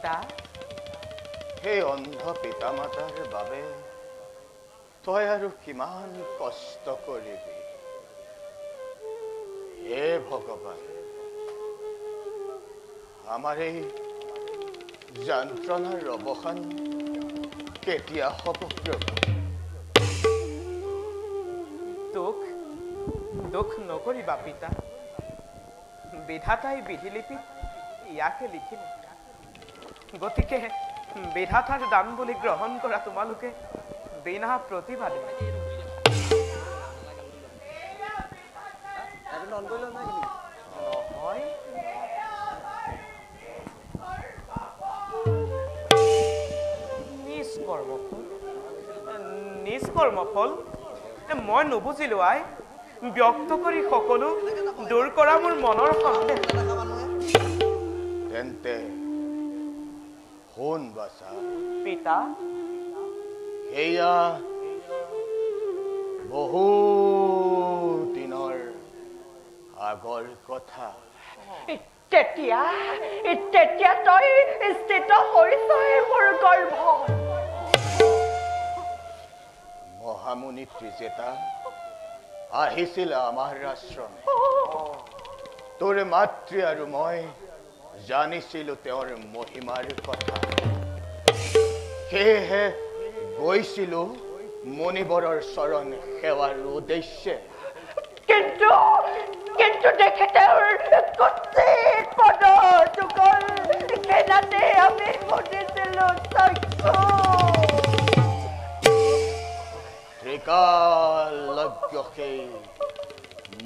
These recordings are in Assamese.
পিতা সেই অন্ধ পিতা মাতাৰ বাবে তই আৰু কিমান কষ্ট কৰিবি হে ভগৱান আমাৰ এই যন্ত্ৰণাৰ অৱসান কেতিয়া হ'ব প্ৰভু দুখ নকৰিবা পিতা বিধাতাই বিধিলিপিত ইয়াকে লিখিলে গতিকে বিধাতাৰ দান বুলি গ্ৰহণ কৰা তোমালোকে বিনা প্ৰতিবাদে নহয় নিষ্কৰ্মফল মই নুবুজিলো আই ব্যক্ত কৰি সকলো দূৰ কৰা মোৰ মনৰ সন্দেহ তেন্তে শুন বাছা পিতা এয়া বহু দিনৰ আগৰ কথা তেতিয়া তই স্থিত হৈছই মোৰ গৰ্ভ মহামুনি ত্ৰিজেতা আহিছিল আমাৰ আশ্ৰমে তোৰ মাতৃ আৰু মই জানিছিলো তেওঁৰ মহিমাৰ কথা সেয়েহে গৈছিলো মুনিবৰৰ চৰণ সেৱাৰ উদ্দেশ্যে কিন্তু দেখে তেওঁৰ কুৎসিত পদৰ টুকুৰ কেনাতে আমি বুজিছিলো চক্ষু ত্ৰিকালজ্ঞ সেই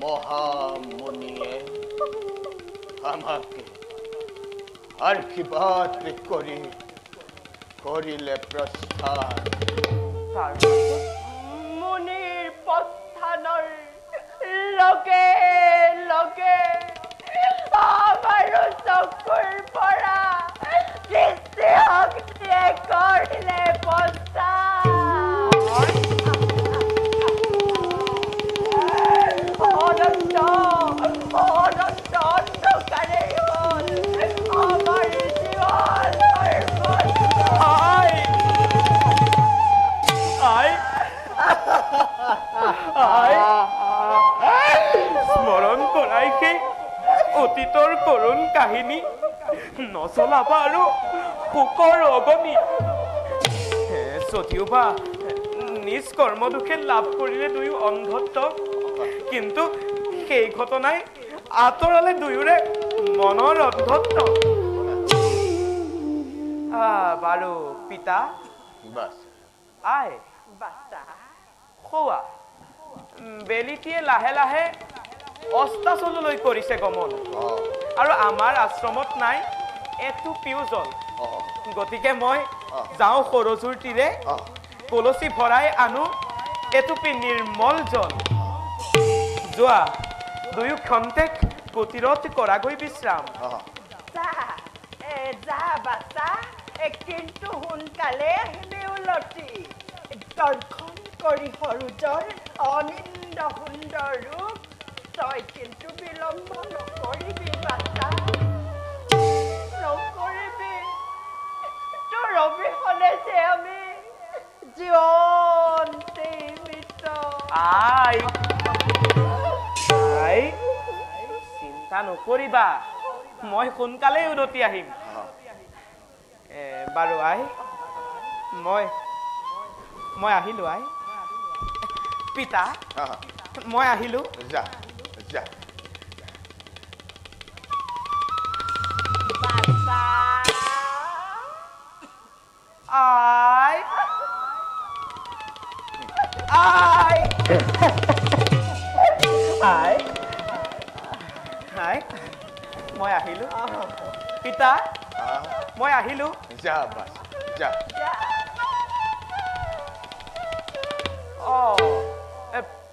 মহামুনিয়ে আমাকে আশীৰ্বাদ কৰিলে প্ৰস্থান মুনিৰ প্ৰস্থানৰ লগে লগে আমাৰো চকুৰ পৰা দৃষ্টি শক্তিয়ে কৰিলে প্ৰস্থান অনন্ত অন্ধকাৰে হ'ল আমাৰ স্মৰণ কৰাই সেই অতীতৰ কৰুণ কাহিনী নচলাবা আৰু শোকৰ অগণি যদিওবা নিজ কৰ্ম দুখে লাভ কৰিলে দুয়ো অন্ধত্ব কিন্তু সেই ঘটনাই আঁতৰালে দুয়োৰে মনৰ অন্ধত্ব বাৰু পিতা আই খোৱা বেলিটিয়ে লাহে লাহে অস্তাচললৈ কৰিছে গমন আৰু আমাৰ আশ্ৰমত নাই এটুপিও জল গতিকে মই যাওঁ সৰজুৰ তীৰে কলচি ভৰাই আনো এটুপি নিৰ্মল জল যোৱা দুয়ো ক্ষন্তেক প্ৰতিৰোধ কৰাগৈ বিশ্ৰাম যা বাচ্চা কিন্তু সোনকালে আহিবি উলটি দৰ্শন কৰি সৰোজৰ অনিন্দ সুন্দৰ ৰূপ তই কিন্তু বিলম্ব নকৰিবি বাচ্চা নকৰিবি তোৰ অবিহনে যে আমি জীৱন্তে মৃত আই চিন্তা নকৰিবা মই সোনকালেই উলটি আহিম বাৰু আই মই আহিলো আই পিতা মই আহিলো যা যা আই আই আই আই মই আহিলো পিতা মই আহিলো যা বাছ যা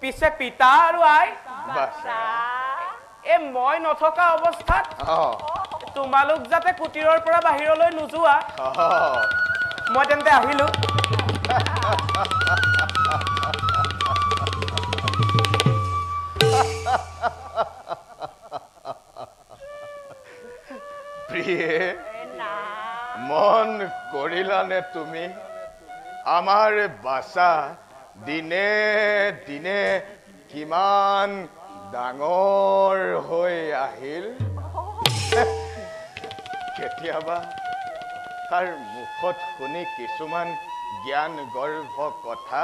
পিছে পিতা আৰু আই মই নথকা অৱস্থাত তোমালোক যাতে কুটিৰৰ পৰা বাহিৰলৈ নোযোৱা মই তেন্তে আহিলো প্ৰিয়ে মন কৰিলানে তুমি আমাৰ বাছা দিনে দিনে কিমান ডাঙৰ হৈ আহিল কেতিয়াবা তাৰ মুখত শুনি কিছুমান জ্ঞান গৰ্ভ কথা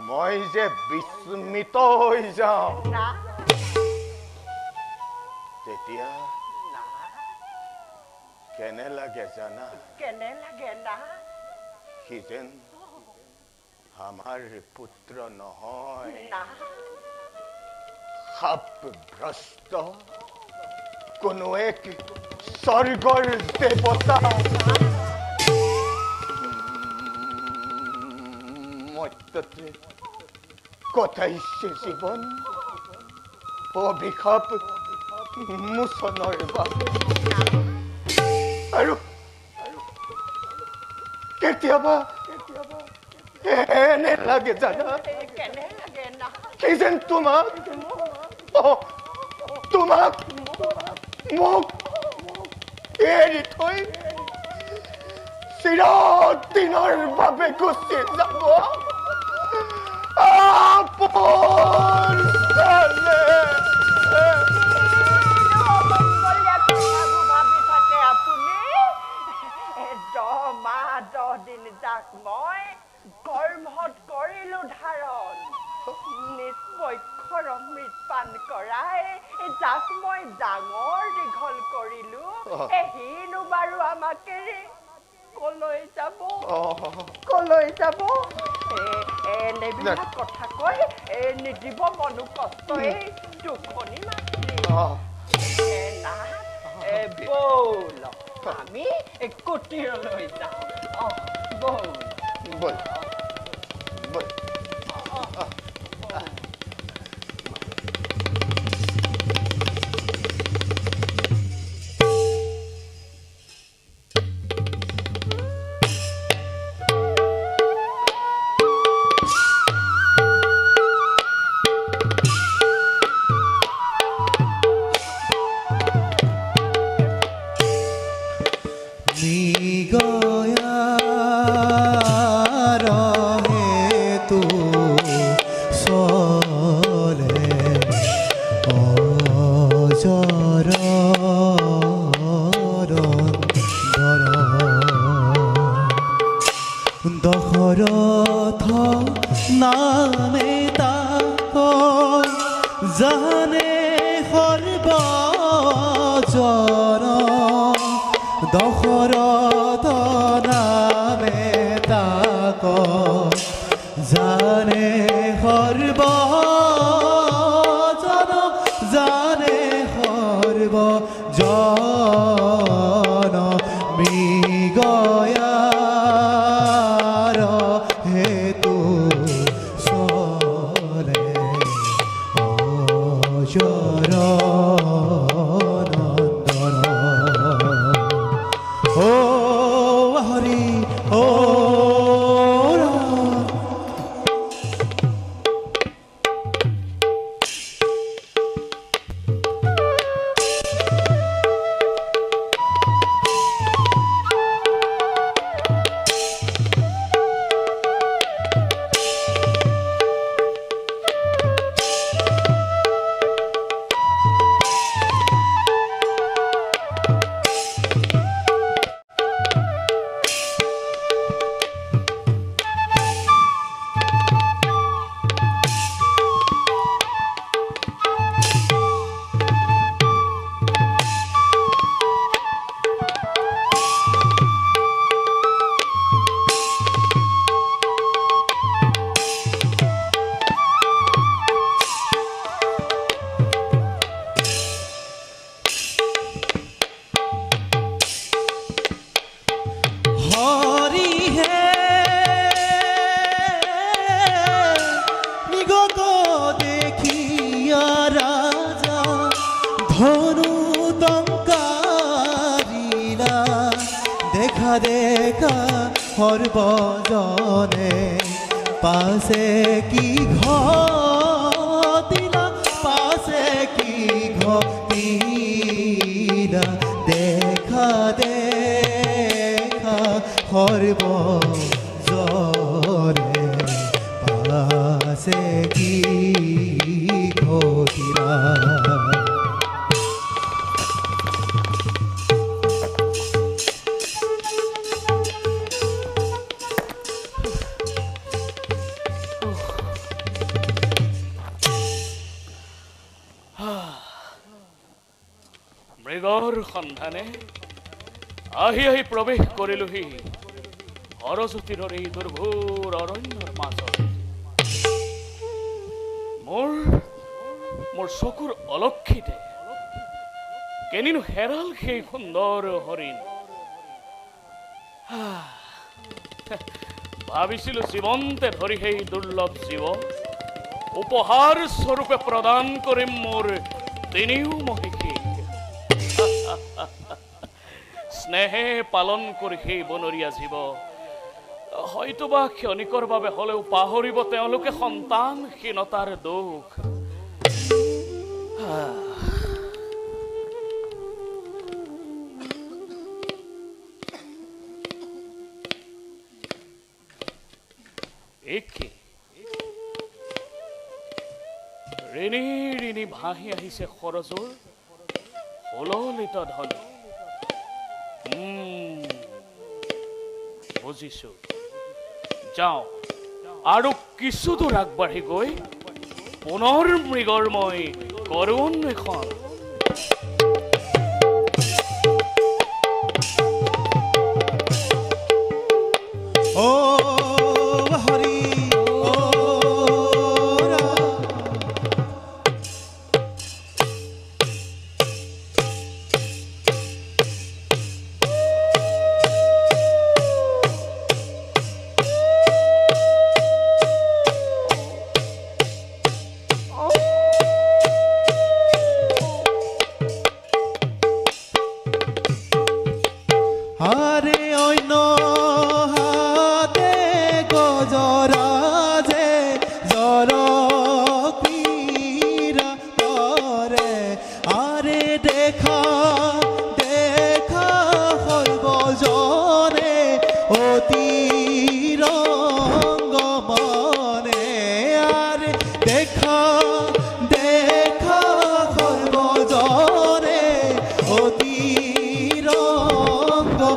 মই যে বিস্মিত হৈ যাওঁ তেতিয়া কেনে লাগে জানা কেনে লাগে না সি যেন আমাৰ পুত্ৰ নহয় না সাপভ্ৰষ্ট কোনো এক স্বৰ্গৰ দেৱতা মত্যতে কথাইছে জীৱন অভিশাপ মোচনৰ বাবে আৰু কেতিয়াবা এনে লাগে জানা কেনে লাগে না কি যেন তোমাক তোমাক মোক এৰি থৈ চিৰদিনৰ বাবে গুচি যাব আপোন চালে ভাবি থাকে আপুনি 10 মাহ 10 দিন যাক মই গৰ্ভত কৰিলো ধাৰণ নিজ পক্ষৰ অমৃত পান কৰাই যাক মই ডাঙৰ দীঘল কৰিলো সিনো বাৰু আমাক এৰি কলৈ যাব এনেবিলাক কথা কৈ নিদিব মনো কষ্ট এই দুখনি মাতি না বল আমি কুটিৰলৈ যাওঁ বল বল বল সৰ্বজনে পাছে কি ঘটিলা পাছে কি ঘটিলা দেখা দে সৰ্ব জৰে পাশে কি ঘটিলা মৃগৰ সন্ধানে আহি আহি প্ৰৱেশ কৰিলোহি সৰস্বতীৰ এই দুৰ্ঘোৰ অৰণ্যৰ মাজত। মোৰ চকুৰ অলক্ষিতে কেনিনো হেৰাল সেই সুন্দৰ হৰিণ। ভাবিছিলো জীৱন্তে ধৰি সেই দুৰ্লভ জীৱ উপহাৰ স্বৰূপে প্ৰদান কৰিম মোৰ তিনিও মহিষী। স্নেহে পালন কৰি সেই বনৰীয়া জীৱ হয়তোবা ক্ষণিকৰ বাবে হলেও পাহৰিব তেওঁলোকে সন্তানহীনতাৰ দুখ। একে ঋণী ঋণী ভাহি আহিছে সৰজৰ সুললিত ধ্বনি। বুজিছো, যাওঁ আৰু কিছু দূৰ আগবাঢ়ি গৈ পুনৰ মৃগৰ মই কৰুণ এখন ও হরি ও আরে অন্য হাতে গজরাজে জর পীরা করে আরে দেখা দেখা হইব জনে অতি রঙ্গমনে আরে দেখা দেখা হইব জনে অতি রঙ্গমনে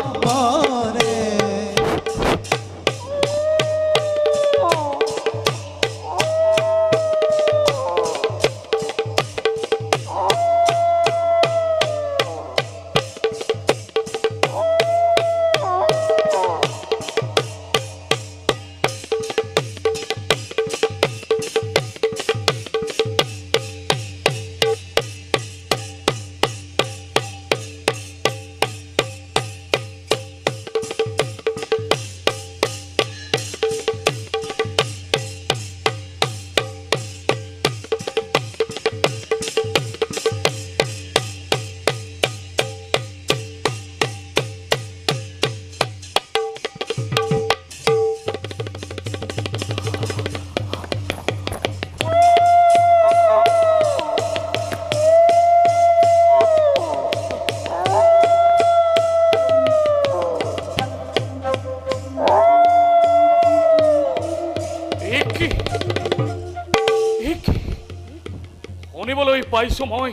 শুনিবলৈ পাইছো মই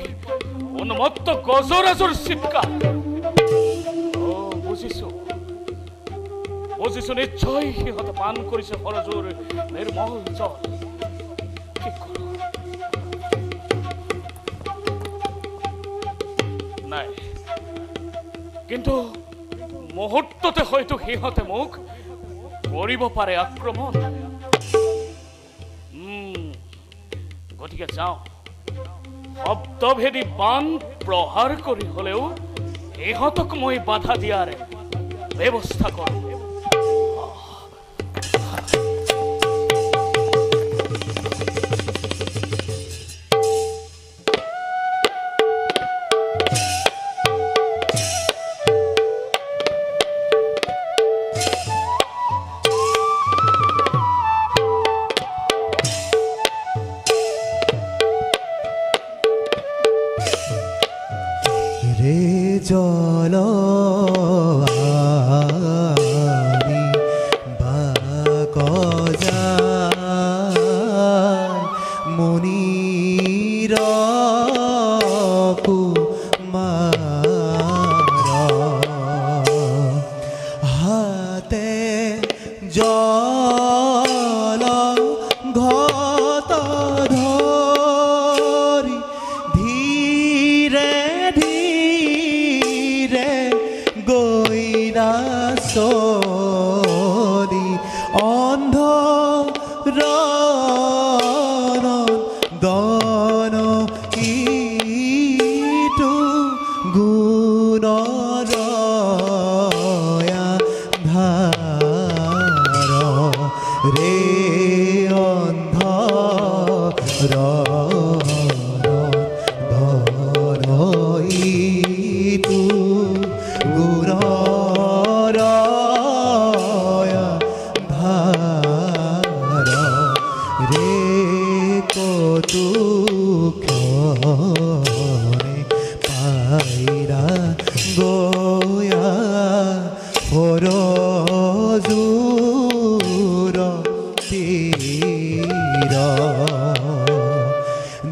উন্মত্ত গজৰাজৰ চিৎকাৰ। বুজিছো বুজিছো, নিশ্চয় সিহঁতে পান কৰিছে সৰজুৰ নিৰ্মল জল। কি কৰো? নাই, কিন্তু মুহূৰ্ততে হয়তো সিহঁতে মোক কৰিব পাৰে আক্ৰমণ। গতিকে যাওঁ, শব্দভেদী বান প্ৰহাৰ কৰি হলেও ইহঁতক মই বাধা দিয়াৰ ব্যৱস্থা কৰোঁ। ৰে জল হাতে জল ঘট ধৰি ধীৰে ধীৰে গৈলা চলি অন্ধৰণ ইটো গুণৰয়া ধাৰ ৰে অন্ধৰণ ইটো গুণৰয়া ধাৰ ৰে কতুক্ষণে পাইৰা গয়া পৰজুৰ তীৰ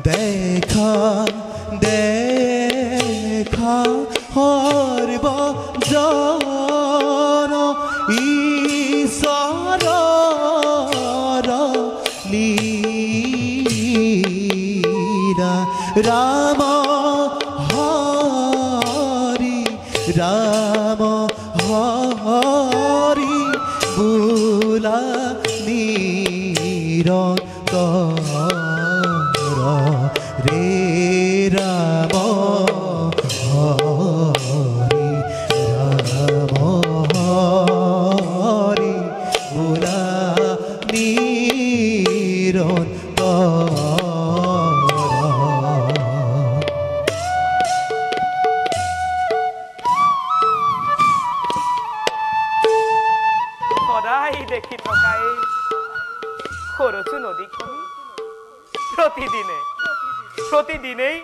দেখা দেখা সৰ্বজন ঈশ্বৰৰ লীলা ৰাম হৰি ৰাম হৰি বোলা নিৰন্তৰ ৰে ৰাম হৰি ৰাম হৰি বোলা সদায় দেখি থকা এই সৰচু নদীখন প্ৰতিদিনেই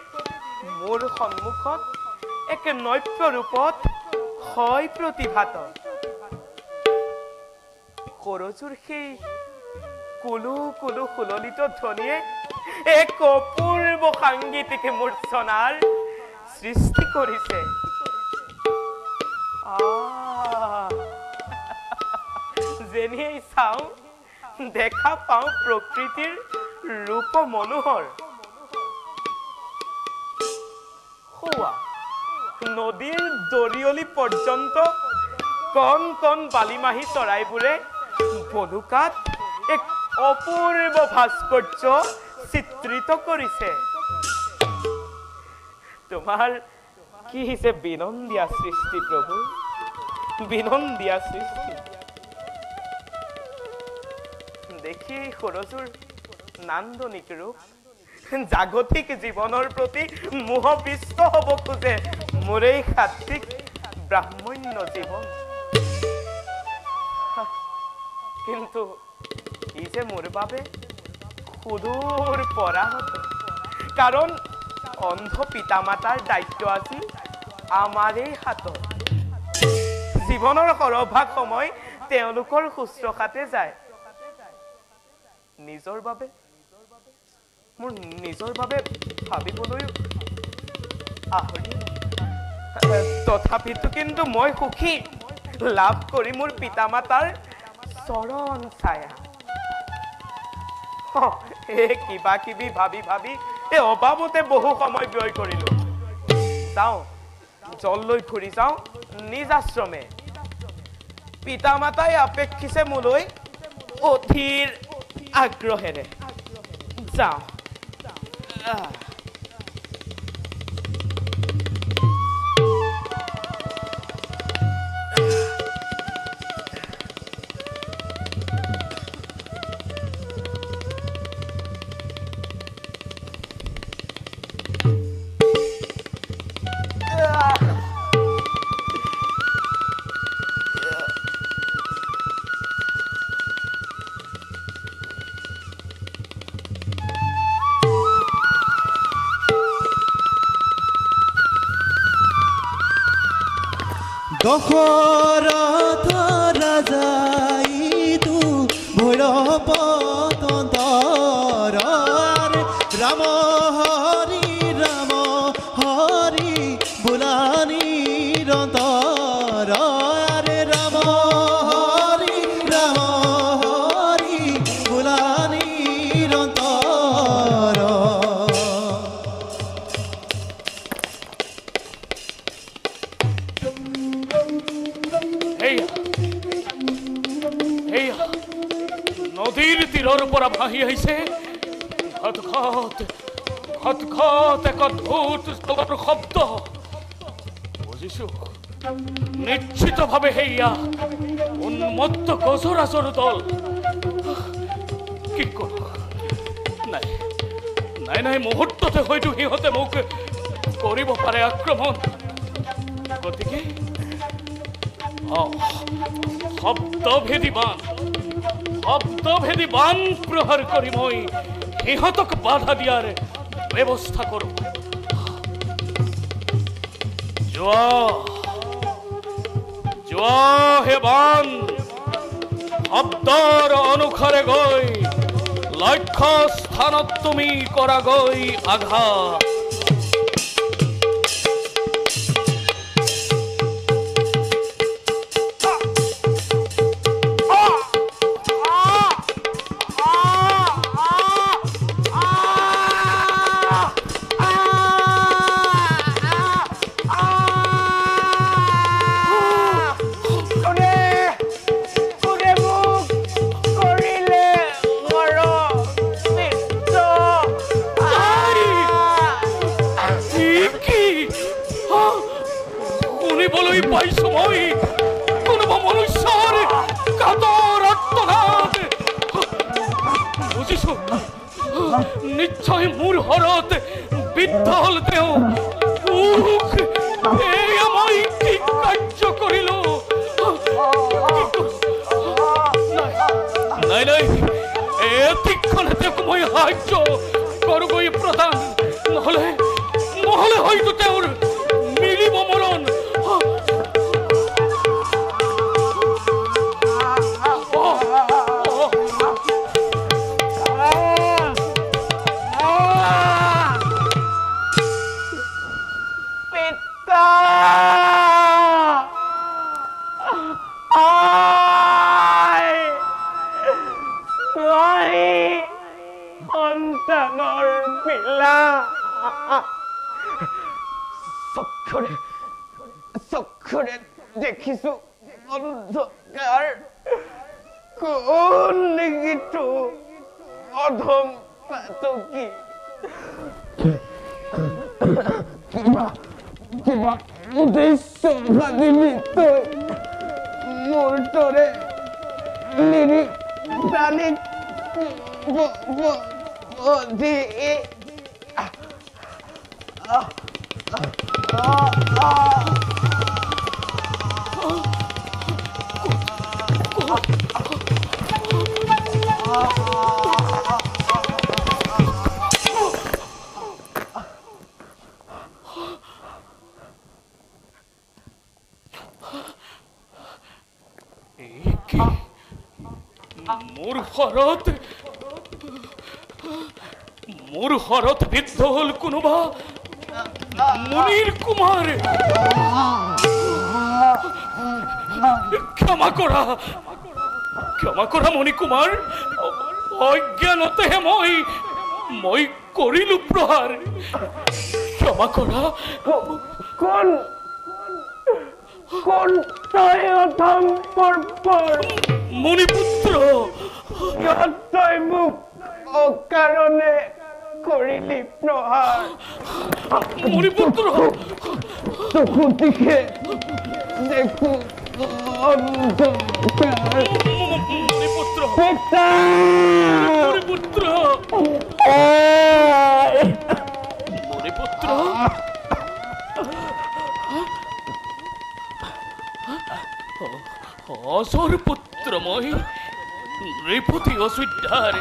মোৰ সন্মুখত এক নব্য ৰূপত হয় প্ৰতিভাত। সৰচুৰ সেই কুলু কুলু সুললিত ধ্বনিয়ে এক অপূৰ্ব সাংগীতিক মূৰ্ছনাৰ সৃষ্টি কৰিছে। যেনিয়েই চাওঁ দেখা পাওঁ প্ৰকৃতিৰ ৰূপ মনোহৰ। নদীৰ দৰিয়লি পৰ্যন্ত কণ কণ বালিমাহী চৰাইবোৰে বলুকাত এক অপূৰ্ব ভাস্কৰ্য চিত্ৰিত কৰিছে। তোমাৰ কি হৈছে বিনন্দিয়া সৃষ্টি প্ৰভু, বিনন্দিয়া সৃষ্টি। দেখি সৰজুৰ নান্দনিক ৰূপ জাগতিক জীৱনৰ প্ৰতি মোহবিষ্ট হ'ব খোজে মোৰ এই সাত্বিক ব্ৰাহ্মণ্য জীৱন। কিন্তু ই যে মোৰ বাবে সুদূৰ পৰাহত, কাৰণ অন্ধ পিতা মাতাৰ দায়িত্ব আছিল আমাৰেই হাতত। জীৱনৰ সৰহভাগ সময় তেওঁলোকৰ শুশ্ৰূষাতে যায়। নিজৰ বাবে ভাবিবলৈ আহৰি। তথাপিতো কিন্তু মই সুখী লাভ কৰি মোৰ পিতা মাতাৰ চৰণ ছায়া। কিবা কিবি ভাবি ভাবি অবাবতে বহু সময় ব্যয় কৰিলো। যাওঁ জললৈ ঘূৰি যাওঁ নিজ আশ্ৰমে। পিতা মাতাই আপেক্ষিছে মোলৈ অধীৰ আগ্ৰহেৰে। যাওঁ। দশৰথ ৰাজাই তু ভৈৰৱ তন্তৰ ৰাম হৰি বোলা নিৰন্তৰ ৰাম নদীৰ তীৰৰ পৰা ভাহি আহিছে ঘট ঘট ঘট ঘট এক অদ্ভুত স্তৰৰ শব্দ বুজিছো নিশ্চিতভাৱে সেয়া উন্মত্ত গজৰাজৰ দল কি কৰোঁ নাই নাই নাই মুহূৰ্ততে হয়তো সিহঁতে মোক কৰিব পাৰে আক্ৰমণ গতিকে শব্দভেদী বান প্ৰহাৰ কৰি মই সিহঁতক বাধা দিয়াৰ ব্যৱস্থা কৰোঁ যোৱা হে বান শব্দৰ অনুসাৰে গৈ লক্ষ্য স্থানত তুমি কৰাগৈ আঘাত পাইছো মই কোনোবা মনুষ্যৰ কাতৰ আত্মঘাত বুজিছো নিশ্চয় মোৰ হৰত বিদ্ধ হল তেওঁ এয়া মই কি কাৰ্য কৰিলো নাই নাই এতিক্ষণে তেওঁক মই সাহায্য কৰোগৈ প্ৰদান নহলে হয়তো তেওঁৰ মিলিব মৰণ সন্তানৰ পিলা চক্ষুৰে দেখিছো অন্ধকাৰ কোন নেকিটো অধম পাতকি কিবা উদ্দেশ্য ভাবিবি তই মোৰ দৰে নিৰি প্ৰাণীক মোৰ হৰত বিদ্ধ হল কোনোবা মুনিৰ কুমাৰ ক্ষমা কৰা মুনি কুমাৰ অজ্ঞানতেহে মই কৰিলো প্ৰহাৰ ক্ষমা কৰা কোন তই অধম পৰ্বৰ মুনিপুত্ৰ তই মোক অকাৰণে কৰিলি প্ৰহাৰ মুনিপুত্ৰ চকু দিশে দেখো অন্ধকাৰ মুনিপুত্ৰ পিতা মুনিপুত্ৰ মুনিপুত্ৰ অজৰ পুত্ৰ মই নৃপতি অযোধ্যাৰ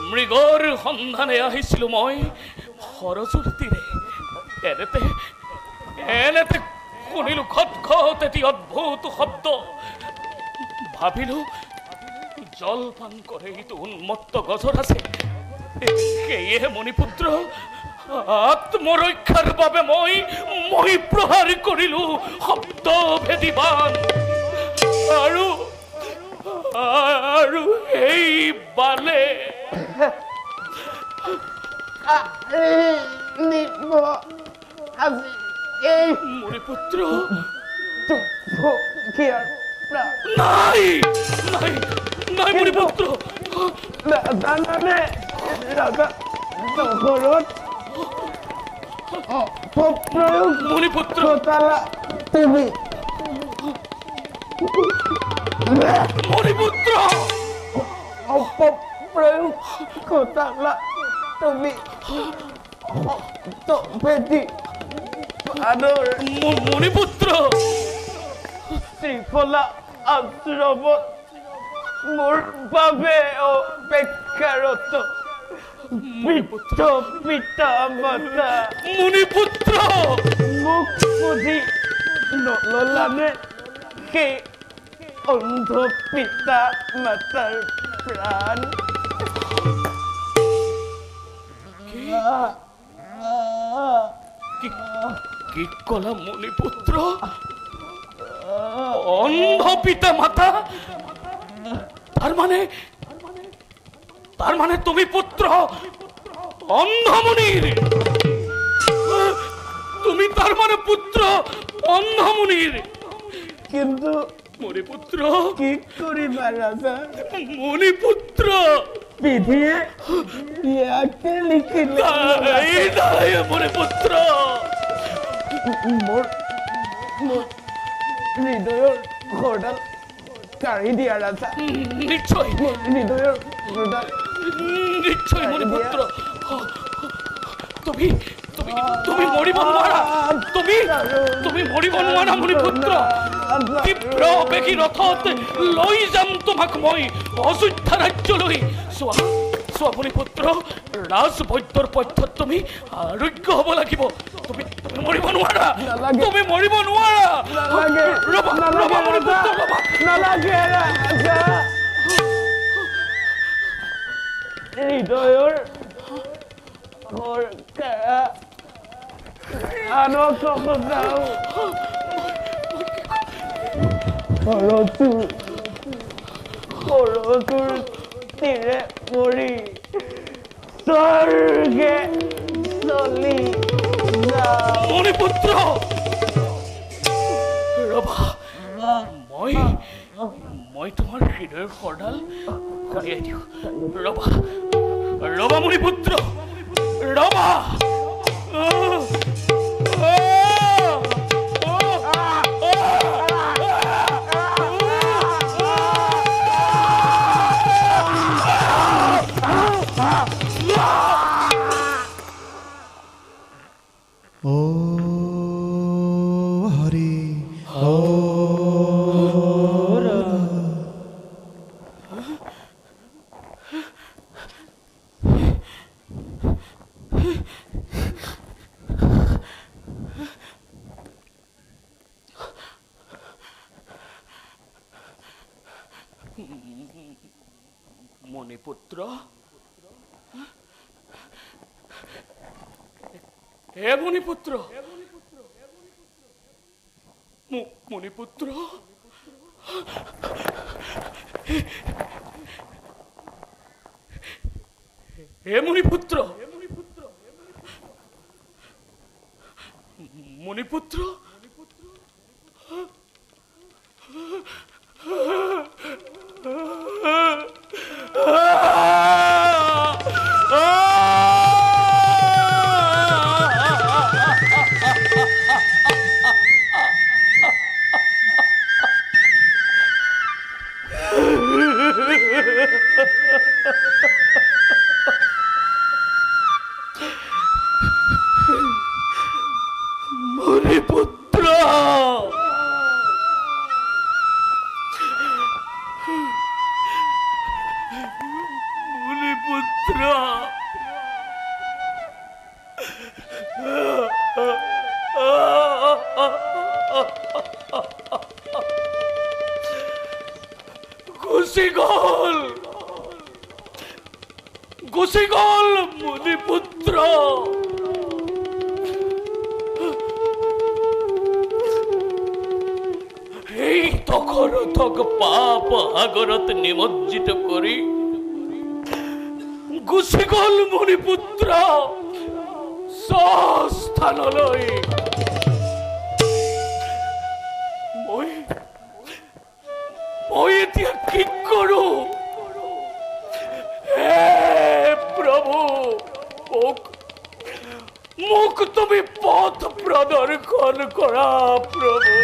মৃগৰ সন্ধানে আহিছিলো মই সৰজুৰ তীৰে এনেতে শুনিলো ঘট ঘট এটি অদ্ভুত শব্দ ভাবিলো জলপান কৰে এইটো উন্মত্ত গজৰ আছে সেয়েহে মণিপুত্ৰ আত্মৰক্ষাৰ বাবে মই প্ৰহাৰ কৰিলো শব্দভেদী বান আৰু এই বালে মণিপুত্ৰ নাই নাই নাই মণিপুত্ৰ জানানে ৰাজা দশৰথ অপপ্ৰয়োগ মণিপুত্ৰ ঘটালা তুমি মণিপুত্ৰ অপপ্ৰয়োগ ঘটালা তুমি তপেদি আদৰ মণিপুত্ৰ শ্ৰীফলা আশ্ৰমত মোৰ বাবে অপেক্ষাৰত বৃদ্ধ পিতা মাতা মণিপুত্ৰ মোক সুধি নললানে সেই অন্ধ পিতা মাতাৰ প্ৰাণ কি কলা মণিপুত্ৰ অন্ধ পিতা মাতা তাৰ মানে তুমি পুত্ৰ অন্ধমুনিৰ তুমি তাৰ মানে পুত্ৰ অন্ধমুনিৰ কিন্তু মণিপুত্ৰ কি কৰিবা ৰাজা মণিপুত্ৰ বিধিয়ে ইয়াকে লিখিলে নাই মণিপুত্ৰ মোৰ হৃদয়ৰ ঘৰডাল কাঢ়ি দিয়া ৰাজা নিশ্চয় মোৰ হৃদয়ৰ ঘৰডাল নিশ্চয় মণিপুত্ৰ তুমি তুমি তুমি মৰিব নোৱাৰা তুমি মৰিব নোৱাৰা মণিপুত্ৰ তীব্ৰ বেগী ৰথত লৈ যাম তোমাক মই অযোধ্যা ৰাজ্যলৈ চোৱা মণিপুত্ৰ ৰাজবৈদ্যৰ পথ্যত তুমি আৰোগ্য হ'ব লাগিব তুমি মৰিব নোৱাৰা তুমি মৰিব নোৱাৰা ৰবা মণিপুত্ৰ ৰবা নালাগে ৰাজা হৃদয়ৰ ঘৰ কাঢ়া আনক সজাও সৰচুৰ তীৰে মৰি স্বৰ্গে চলি যাওঁ মণিপুত্ৰ ৰবা মই তোমাৰ হৃদয়ৰ খৰডাল কঢ়িয়াই দিওঁ ৰবা মণিপুত্ৰ ৰবা ও হৰি ও মণিপুত্ৰ হে মণিপুত্ৰ মণিপুত্ৰ হে মণিপুত্ৰ মণিপুত্ৰ মণিপুত্ৰ মণিপুত্ৰ গুচি গল মণিপুত্ৰ এই দশৰথক পাপ সাগৰত নিমজ্জিত কৰি গুচি গল মণিপুত্ৰ স্বস্থানলৈ মই এতিয়া কি কৰো মোক তুমি পথ প্ৰদৰ্শন কৰা প্ৰভু।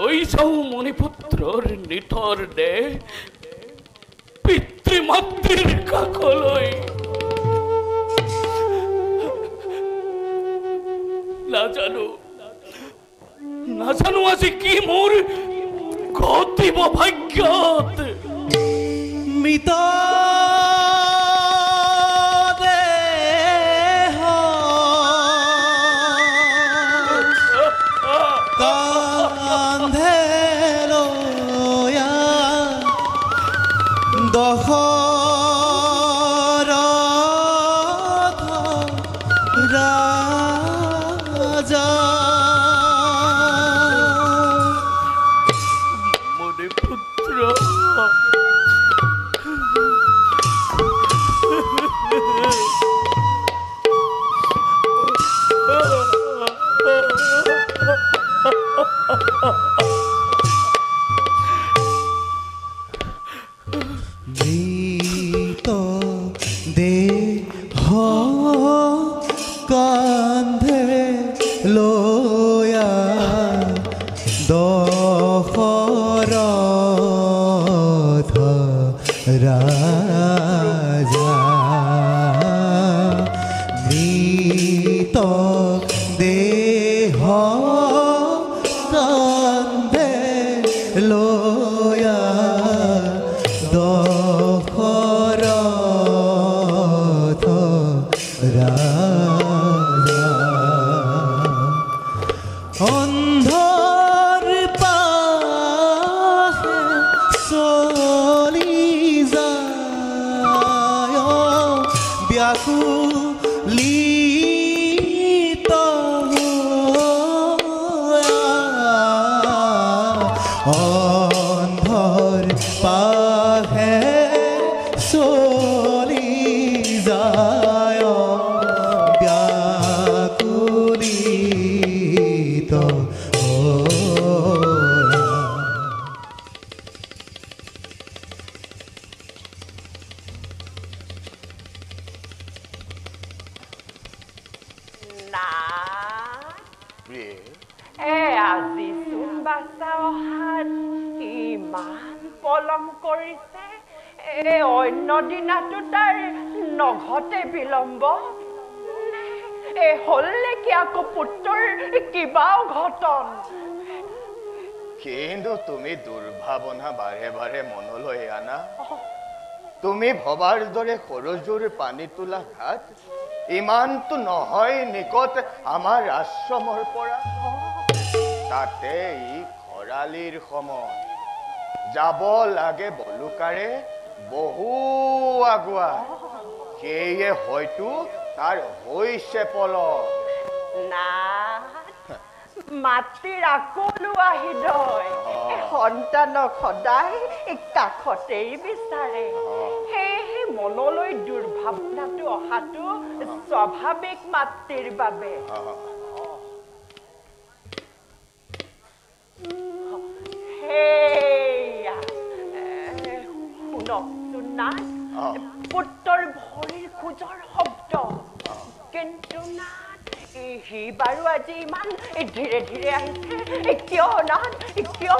লৈ যাওঁ মণিপুত্ৰৰ নিথৰ দেহ পিতৃ মাতৃৰ কাষলৈ। নাজানো আজি কি মোৰ ঘটিব ভাগ্যত। মৃত নঘটে বিলম্ব হল নেকি আকৌ পুত্ৰৰ কিবা ঘটন? কিন্তু তুমি দুৰ্ভাৱনা বাৰে বাৰে মনলৈ আনা। তুমি ভবাৰ দৰে সৰজুৰ পানী তোলা ঘাট ইমানটো নহয় নিকট আমাৰ আশ্ৰমৰ পৰা। তাতে ই খৰালিৰ সময়, যাব লাগে বলুকাৰে বহু আগুৱা। সেয়ে হয়তো তাৰ হৈছে পলক। মাতৃৰ আকলো আহিদয় সন্তানক সদায় কাষতেই বিচাৰে। সেয়েহে মনলৈ দুৰ্ভাৱনাটো অহাটো স্বাভাৱিক মাতৃৰ বাবে। সেয়া শুনকচোন নাথ, পুত্ৰৰ ভৰিৰ খোজৰ শব্দ। কিন্তু নাথ, সি বাৰু আজি ইমান ধীৰে ধীৰে আহিছে কিয় নাথ? কিয়?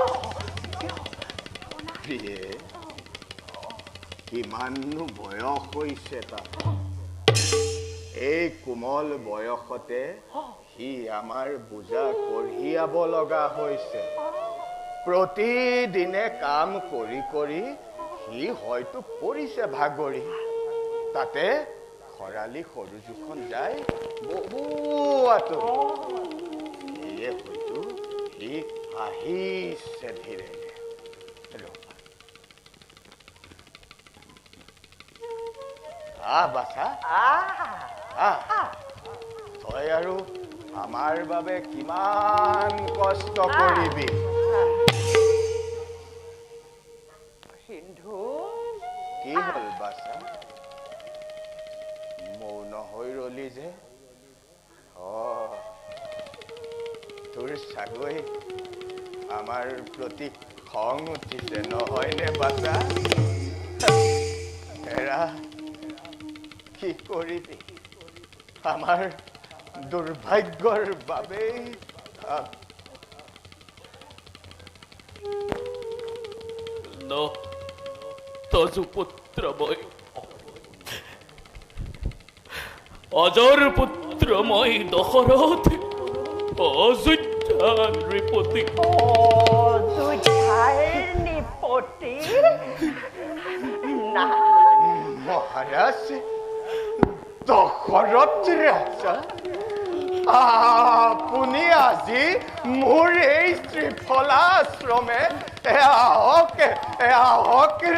কিমাননো বয়স হৈছে তাৰ? এই কোমল বয়সতে সি আমাৰ বোজা কঢ়িয়াব লগা হৈছে। প্ৰতিদিনে কাম কৰি কৰি সি হয়তো পৰিছে ভাগৰি। তাতে খৰালি সৰুজুখন যায় বহু আঁতৰি। সেয়ে হয়তো সি আহিছে ধীৰে। বাছা, তই আৰু আমাৰ বাবে কিমান কষ্ট কৰিবি। সিন্ধু কি হ'ল বাছা মৌন হৈ ৰলি যে তোৰ চাগৈ আমাৰ প্ৰতি খং উঠিছে নহয়নে বাছা এৰা কি কৰিবি আমাৰ দুৰ্ভাগ্যৰ বাবেই তজু পুত্ৰ মই অজৰ পুত্ৰ মই দশৰথ অযোধ্যাৰ নৃপতি অযোধ্যাৰ নৃপতি না মহাৰাজ দশৰথ ৰাজা আপুনি আজি মোৰ এই শ্ৰীফলা আশ্ৰমে আহক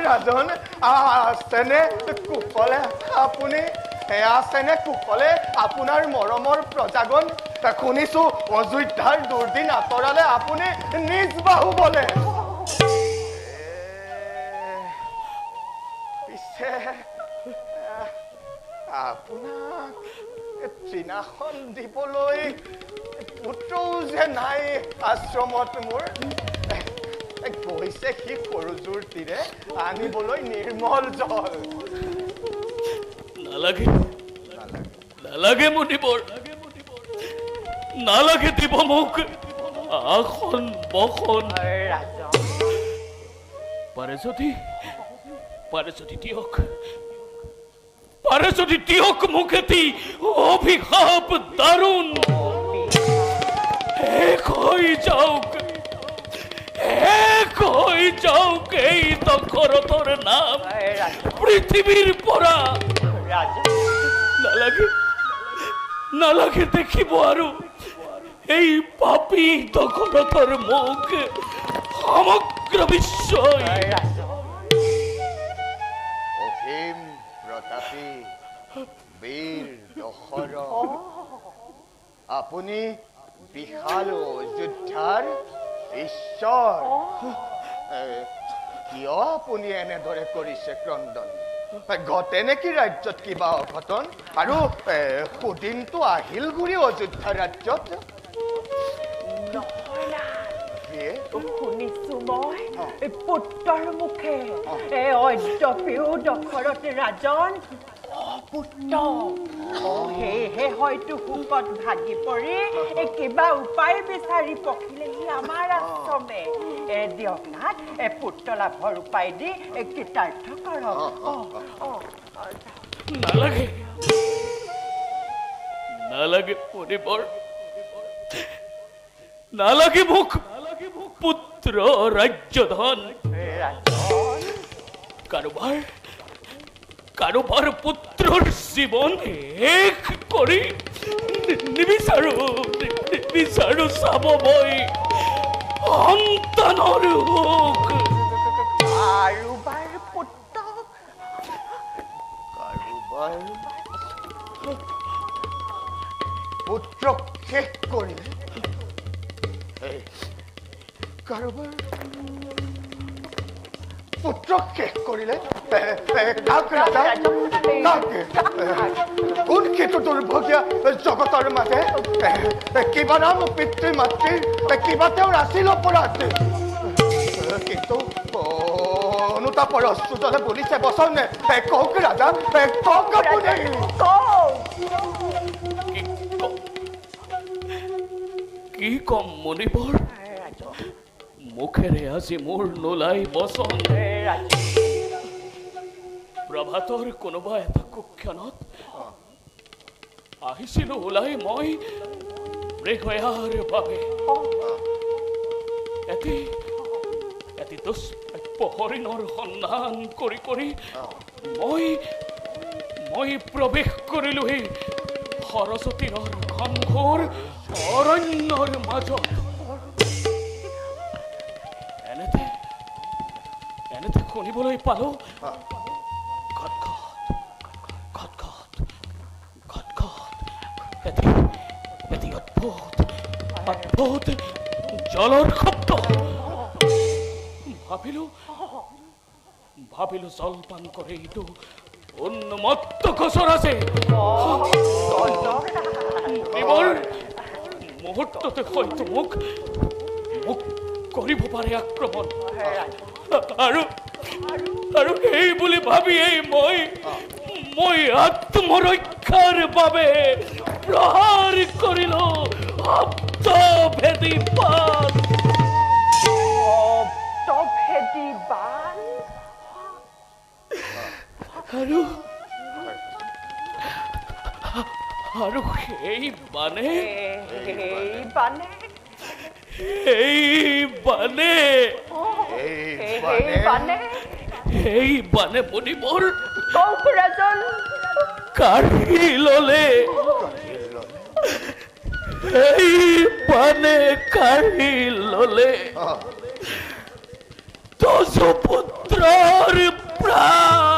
ৰাজন আছেনে কুশলে আপুনি আছেনে কুশলে আপোনাৰ মৰমৰ প্ৰজাগণ শুনিছো অযোধ্যাৰ দুৰ্দিন আঁতৰালে আপুনি নিজ বাহুবলে পিছে আপোনাক তৃণাখন দিবলৈ পুত্ৰও যে নাই আশ্ৰমত মোৰ গৈছে সি সৰুজোৰ তীৰে আনিবলৈ নিৰ্মল জল নালাগে নালাগে মুনিবৰ নালাগে দিব মোক আসন বসন পাৰে যদি দিয়ক মোক এটি অভিশাপ দাৰুণ শেষ হৈ যাওক এই দশৰথৰ নাম পৃথিৱীৰ পৰা নালাগে দেখিব আৰু এই পাপী দশৰথৰ মুখ সমগ্ৰ বিশ্বই অসীম প্ৰতাপী বীৰ দশৰথ আপুনি বিশাল অযোধ্যাৰ ঈশ্বৰ কিয় আপুনি এনেদৰে কৰিছে ক্ৰন্দন ঘটে নেকি ৰাজ্যত কিবা অঘটন আৰু সুদিনটো আহিল ঘূৰি অযোধ্যা ৰাজ্যত শুনিছো মই পুত্ৰৰ মুখে অদ্যপিও দশৰথ ৰাজন পুত্ৰ সেয়েহে হয়তো শোকত ভাগি পৰি কিবা উপায় বিচাৰি পখিলেহি আমাৰ আশ্ৰমে দিয়ক নাথ পুত্ৰ লাভৰ উপায় দি কৃতাৰ্থ কৰক নালাগে পৰিবৰ নালাগে মোক পুত্ৰ ৰাজ্যধন কাৰোবাৰ পুত্ৰৰ জীৱন শেষ কৰি নিবিচাৰো চাব মই সন্তানৰ সুখ কাৰোবাৰ পুত্ৰক শেষ কৰিলে কাৰোবাৰ পুত্ৰক শেষ কৰিলে কোন সেইটো দুৰ্ভগীয়া জগতৰ মাজে কিবা নাম পিতৃ মাতৃৰ কিবা তেওঁৰ আছিল অপৰাধ কিন্তু অনুতাপৰ অশ্ৰুজলে বুলিছে বচন কওক ৰাজা কওক আপুনি কি কম মণিবৰ মুখেৰে আজি মোৰ নোলাই বচন প্ৰভাতৰ কোনোবা এটা কুক্ষণত আহিছিলো ওলাই মই মৃগয়াৰ বাবে এটি দুষ্প্ৰাপ্য হৰিণৰ সন্ধান কৰি মই প্ৰৱেশ কৰিলোহি সৰস্বতীৰ ঘনঘোৰ অৰণ্যৰ মাজত এনেতে শুনিবলৈ পালো এটি অদ্ভুত জলৰ শব্দ ভাবিলো জলপান কৰে এইটো উন্মত্ত গছৰ আছে নিবল মুহূৰ্ততে হয়তো মোক কৰিব পাৰে আক্ৰমণ আৰু এই বুলি ভাবিয়েই মই আত্মৰক্ষাৰ বাবে প্ৰহাৰ কৰিলো শব্দভেদী বাণ আৰু সেই বানে মণিবৰ কাঢ়ি ললে এই বানে কাঢ়ি ললে দশপুত্ৰৰ প্ৰাণ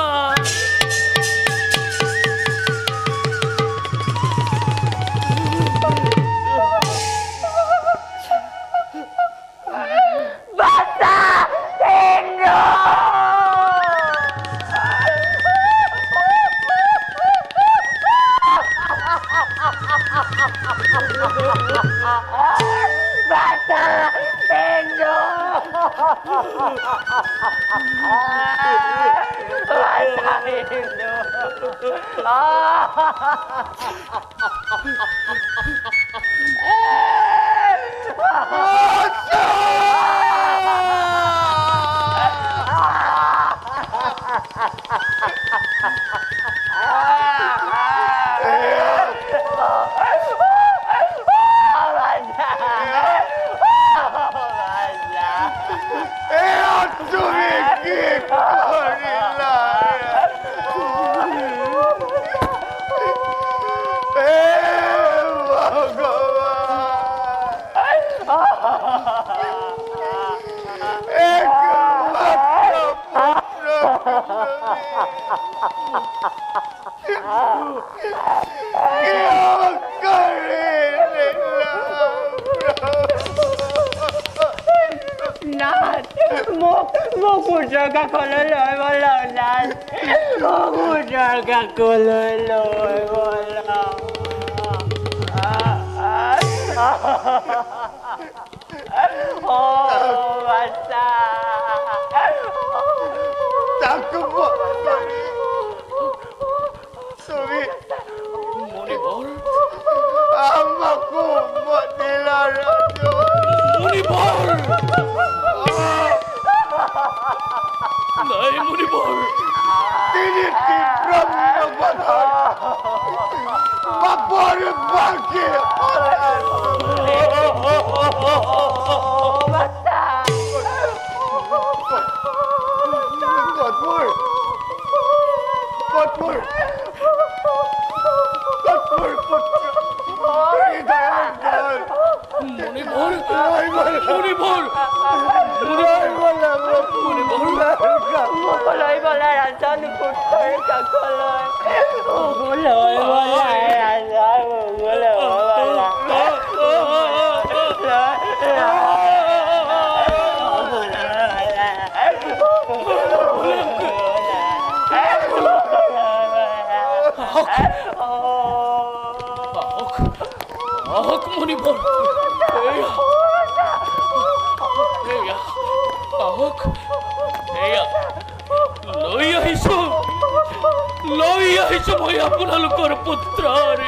লৈ আহিছো মই আপোনালোকৰ পুত্ৰৰ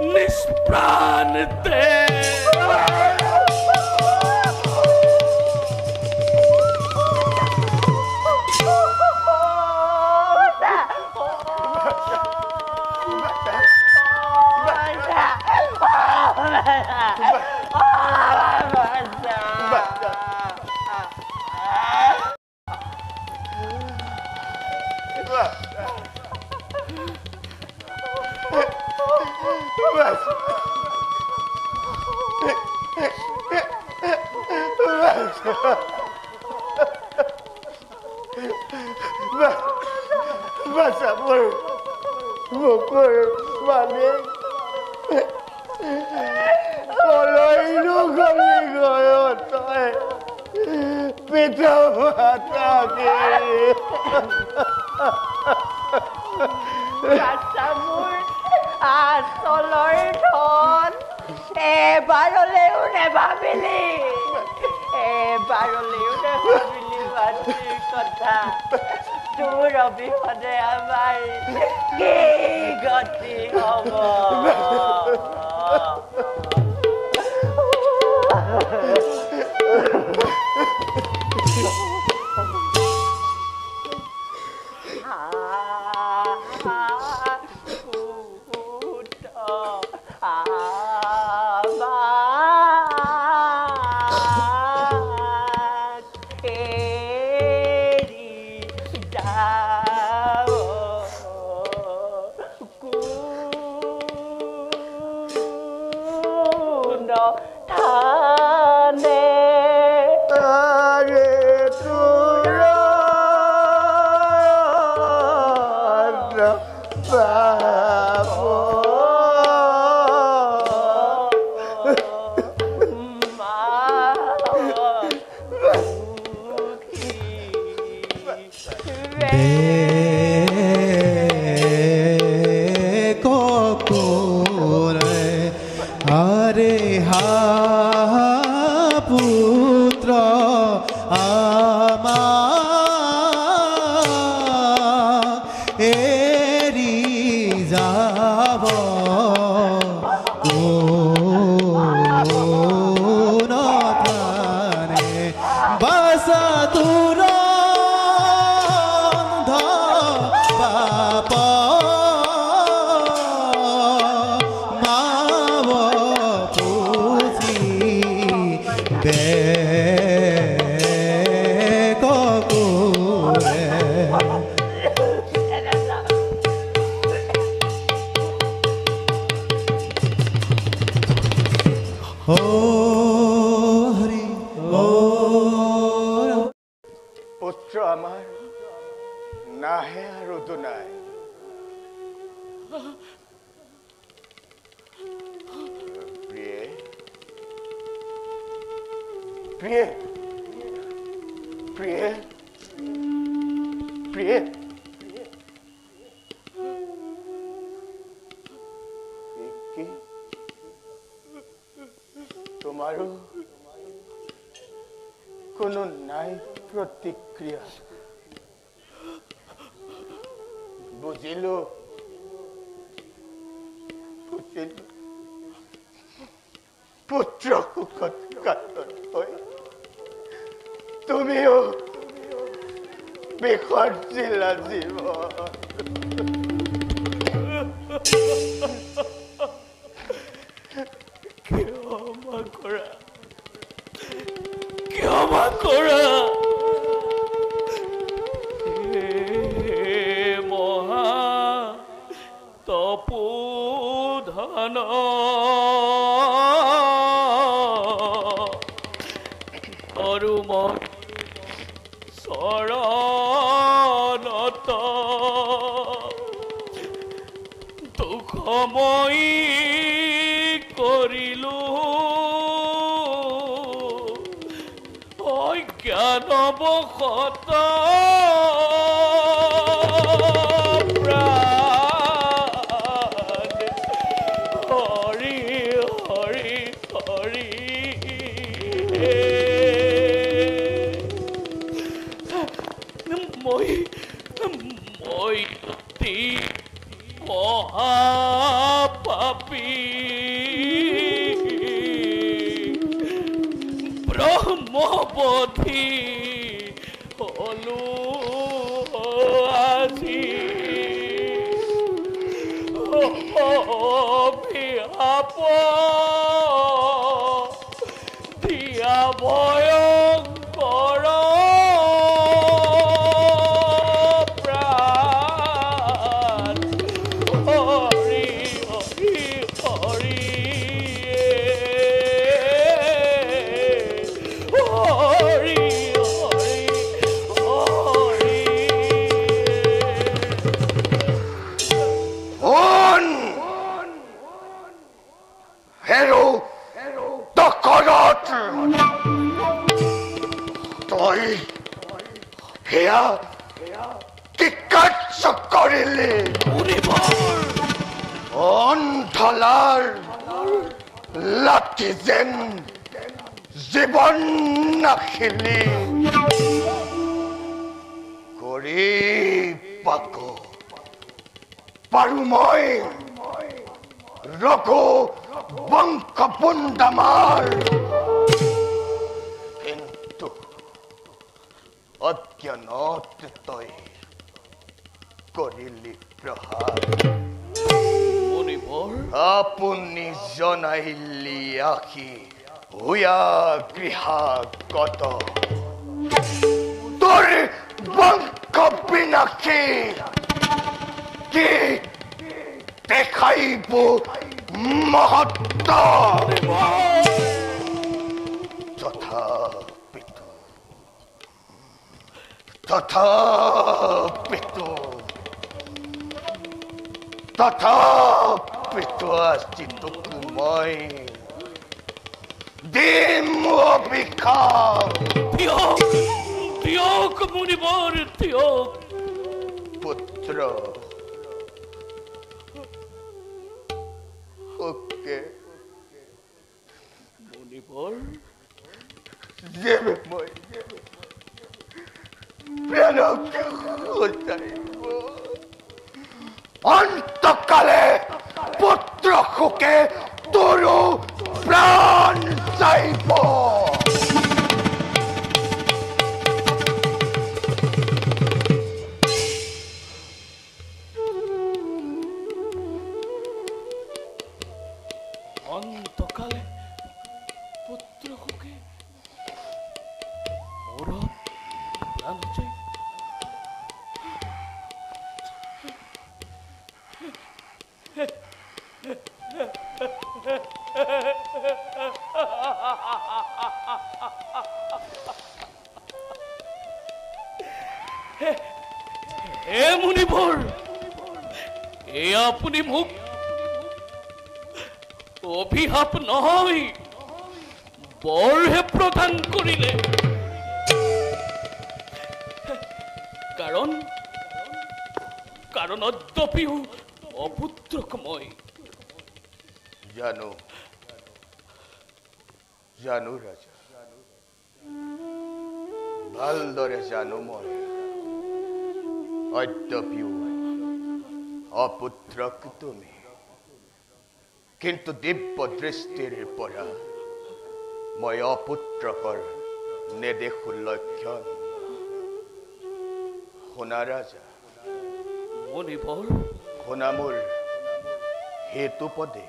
নিষ্প্ৰাণ পিতা মাতাকে বাচ্চা মোৰ আচলৰ ধন এবাৰলৈও নেভাবিলি মাতৃৰ কথা তোৰ অবিহনে আমাৰ কি গতি হ'ব পুত্ৰ আমাৰ নাহে আৰু দুনাই প্ৰিয়ে প্ৰিয়ে প্ৰিয়ে প্ৰিয়ে কি তোমাৰো কোনো নাই প্ৰতিক্ৰিয়া বুজিলো পুত্ৰ সুখত কাতত হৈ তুমিও বিসৰ্জিলা জীৱন ক্ষমা কৰা মহা তপোধন আৰু মই চৰণত দুখময়ী কৰিলো অজ্ঞানবশত প্ৰাণ হৰি হৰি হৰি মই অতি মহাপাপী ব্ৰহ্মবধি হলো আজি অভিশাপ দিয়া ভয়ংকৰ প্ৰাণ হৰি হৰি হৰি হৰি হৰি হৰি হেৰ তই সেয়া কি কাৰ্য কৰিলি অন্ধলাৰ লাঠি যেন জীৱন নাখিলি কৰি পাক পাৰো মই ৰঘু বংশপুণ্ডামাৰ কিন্তু অজ্ঞানত তই কৰিলি প্ৰহাৰ আপুনি জনাইলি আহি হুয়া গৃহাগত তোৰ বংশ বিনাশী কি দেখাইব মহত্ব তথাপিতো আজি তোক মই দিম অভিশাপ দিয়ক মুনিবৰ দিয়ক পুত্ৰ ওকে মুনিবৰ যে মই প্ৰাণকে সজাইব অন্তকালে পুত্ৰ শোকে তোৰও প্ৰাণ যাইব অন্তকালে পুত্ৰ শোকে মোৰ প্ৰাণ যাই হে মুনিবৰ এ আপুনি মোক অভিশাপ নহয় বৰহে প্ৰদান কৰিলে কাৰণ অদ্যপিও অপুত্ৰক মই জানো ৰাজা ভালদৰে জানো মই অদ্যপিও অপুত্ৰক তুমি কিন্তু দিব্য দৃষ্টিৰ পৰা মই অপুত্ৰকৰ নেদেখো লক্ষণ শুনা ৰাজা মুনিবৰ শুনা মোৰ হেতু পদে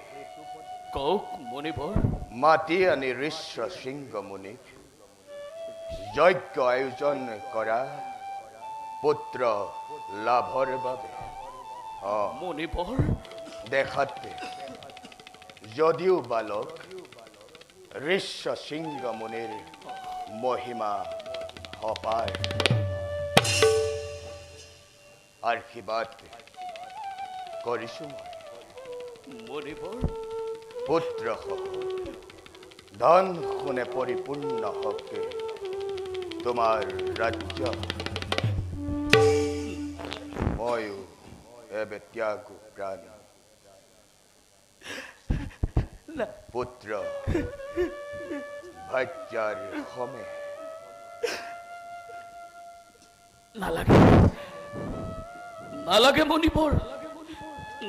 কওক মুনিবৰ মাতি আনি ঋষ্য সিংহ মুনিক যজ্ঞ আয়োজন কৰা পুত্ৰ লাভৰ বাবে মুনিবৰ দেখাতে যদিও বালক ঋষ্য সিংহ মুনিৰ মহিমা অপাৰ আশীৰ্বাদ কৰিছো মই মুনিবৰ পুত্ৰ ধন শুনে পৰিপূৰ্ণ হকে তোমাৰ ৰাজ্য ময়ো এবে ত্যাগ প্ৰাণ পুত্ৰ ভাজ্যাৰ সমে নালাগে মুনিবৰ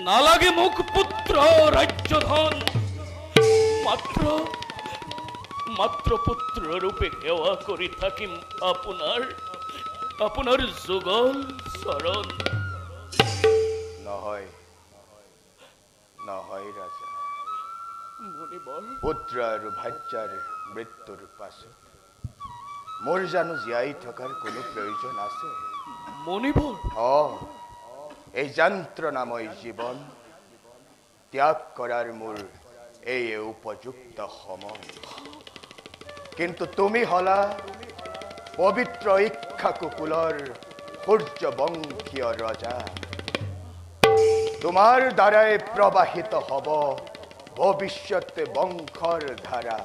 নালাগে মোক পুত্ৰ ৰাজ্য ধন মাত্ৰ পুত্ৰ ৰূপে সেৱা কৰি থাকিম আপোনাৰ যুগল চৰণ নহয় ৰাজা মুনিবৰ পুত্ৰ আৰু ভাজ্যাৰ মৃত্যুৰ পাছত মোৰ জানো জীয়াই থকাৰ কোনো প্ৰয়োজন আছে মুনিবৰ এই যন্ত্ৰণাময় জীৱন ত্যাগ কৰাৰ মোৰ এই উপযুক্ত সময় কিন্তু তুমি হলা পবিত্ৰ ইক্ষ্বাকুকুলৰ সূৰ্যবংশীয় ৰজা তোমাৰ দ্বাৰাই প্ৰবাহিত হ'ব ভৱিষ্যতে বংশৰ ধাৰা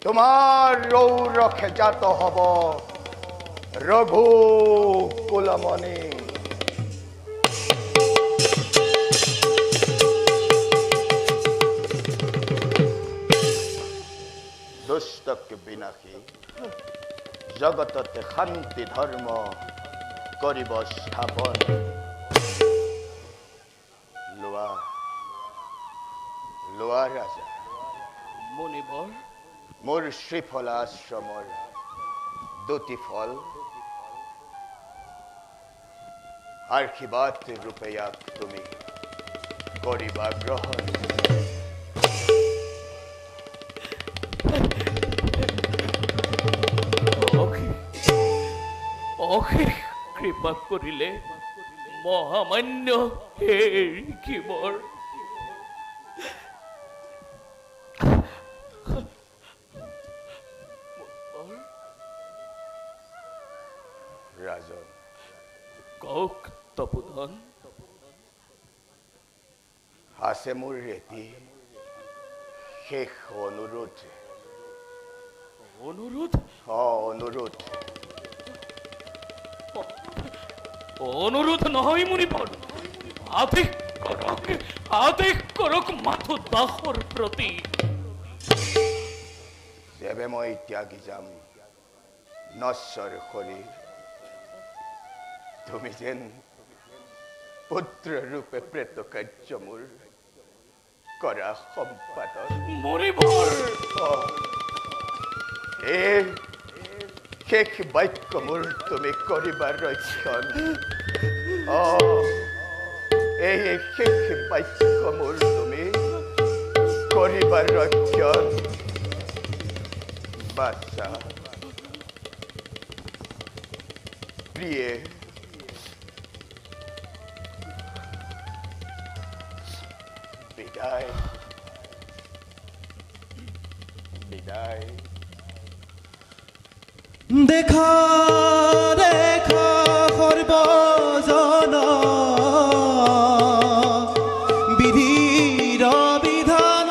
তোমাৰ ৰৌৰখে জাত হব ৰঘু কুলমণি। দুষ্টক বিনাশী জগততে শান্তি ধৰ্ম কৰিব স্থাপন। লোৱা লোৱা ৰাজা, মুনিবৰ মোৰ শ্ৰীফলা আশ্ৰমৰ দুটি ফল আশীৰ্বাদ ৰূপে ইয়াক তুমি কৰিবা গ্ৰহণ। অশেষ কৃপা কৰিলে মহামান্য হেৰিকিবৰ। ৰাজন কওক তপোধন। আছে মোৰ এটি শেষ অনুৰোধ। অনুৰোধ? অনুৰোধ অনুৰোধ নহয় মুনিবৰ, আদেশ কৰক মাথো দাসৰ প্ৰতি। যেবে মই ত্যাগি যাম নশ্বৰ শৰীৰ, তুমি যেন পুত্ৰ ৰূপে প্ৰেত কাৰ্য মোৰ কৰা সম্পাদন। মুনিবৰ এই শেষ বাক্য মোৰ তুমি কৰিবা ৰক্ষণ। এই শেষ বাক্য মোৰ তুমি কৰিবা ৰক্ষণ। বাচ্চা প্ৰিয়ে, বিদায় বিদায়। দেখা দেখা সৰ্বজন বিধিৰ বিধান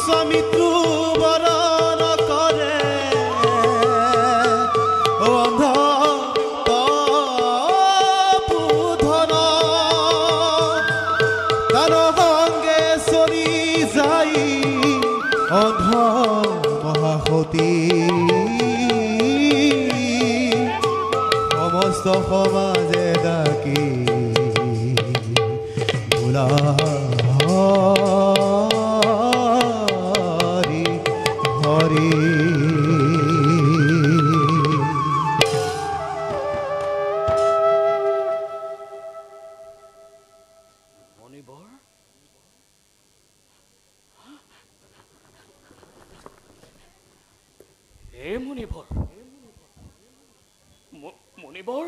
স্বামীতৃ বৰণ কৰে অন্ধ তপোধন তাৰ সঙ্গে চলি যাই অন্ধ মহাসতী সমস্ত সমাজে ডাকি বোলা হৰি হৰি। মুনিবৰ হে মুনিবৰ, মুনিবৰ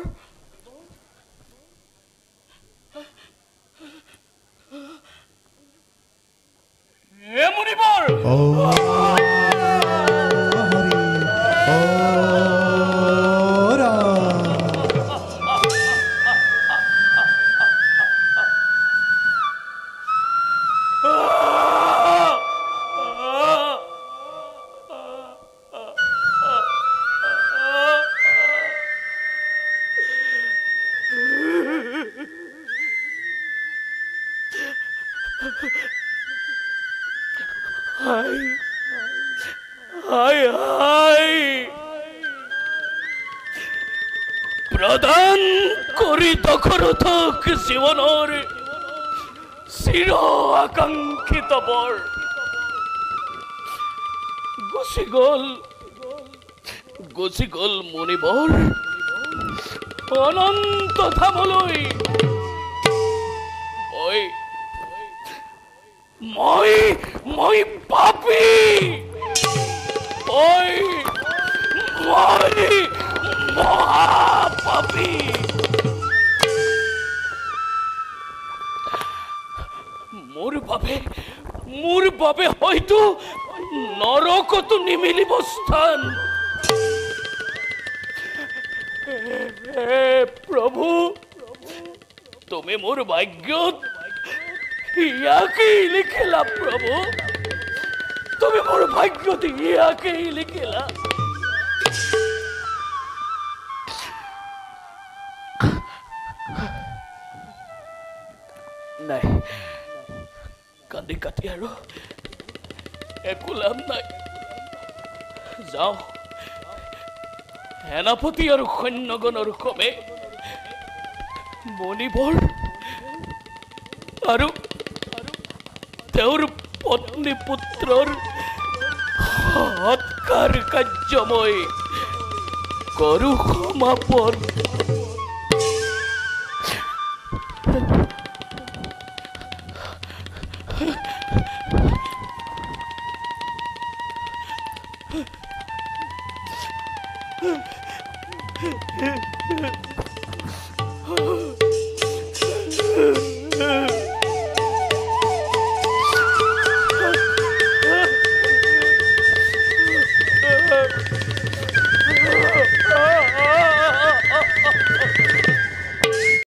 হে মুনিবৰ। প্ৰদান কৰি দশৰথক জীৱনৰ চিৰ আকাংক্ষিত বৰ গুচি গল মুনিবৰ অনন্ত ধামলৈ। মই পাপী, মই মহাপাপী। মোৰ বাবে হয়তো নৰকতো নিমিলিব স্থান। হে প্ৰভু, তুমি মোৰ ভাগ্যত ইয়াকেই লিখিলা প্ৰভু। তুমি মোৰ ভাগ্যত ইয়াকেই লিখিলা। নাই, কান্দি কাটি আৰু একো লাভ নাই। যাওঁ, সেনাপতি আৰু সৈন্যগণৰ ক্ৰমে মণিবৰ আৰু তেওঁৰ পত্নী পুত্ৰৰ সৎকাৰ কাৰ্য মই কৰো সমাপন।